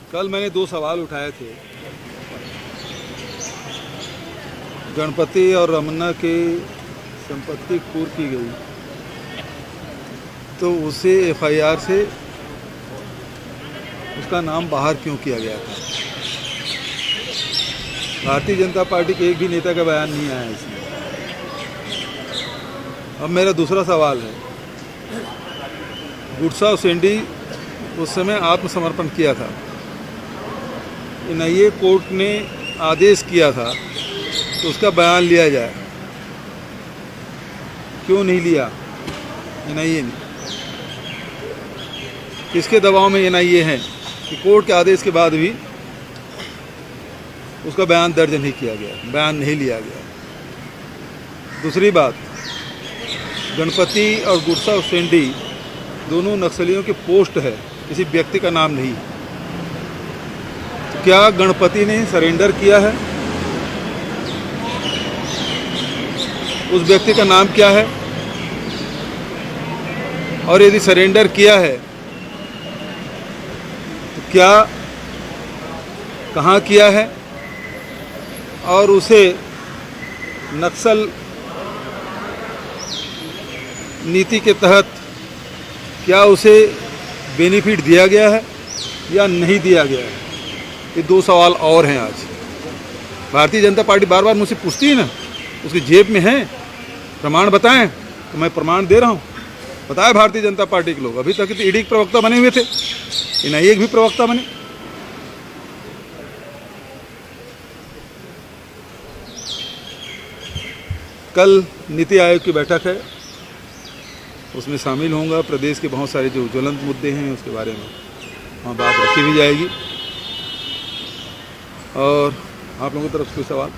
कल मैंने 2 सवाल उठाए थे। गणपति और रमन्ना की संपत्ति कुर्क की गई, तो उसे एफआईआर से उसका नाम बाहर क्यों किया गया था। भारतीय जनता पार्टी के एक भी नेता का बयान नहीं आया इसमें। अब मेरा दूसरा सवाल है, गुडसा और सेंडी उस समय आत्मसमर्पण किया था, एनआईए कोर्ट ने आदेश किया था तो उसका बयान लिया जाए, क्यों नहीं लिया एनआईए ने? किसके दबाव में एनआईए है कि कोर्ट के आदेश के बाद भी उसका बयान दर्ज नहीं किया गया, बयान नहीं लिया गया। दूसरी बात, गणपति और गुडसा और सेंडी दोनों नक्सलियों के पोस्ट है, किसी व्यक्ति का नाम नहीं। तो क्या गणपति ने सरेंडर किया है? उस व्यक्ति का नाम क्या है? और यदि सरेंडर किया है तो क्या, कहाँ किया है, और उसे नक्सल नीति के तहत क्या उसे बेनिफिट दिया गया है या नहीं दिया गया है? ये 2 सवाल और हैं आज। भारतीय जनता पार्टी बार बार मुझसे पूछती है ना, उसकी जेब में है प्रमाण, बताएं, तो मैं प्रमाण दे रहा हूँ। बताया भारतीय जनता पार्टी के लोग, अभी तक तो ईडी के प्रवक्ता बने हुए थे, एनआईए के भी प्रवक्ता बने। कल नीति आयोग की बैठक है, उसमें शामिल होऊंगा। प्रदेश के बहुत सारे जो ज्वलंत मुद्दे हैं उसके बारे में वहाँ बात रखी भी जाएगी। और आप लोगों की तरफ से कोई सवाल?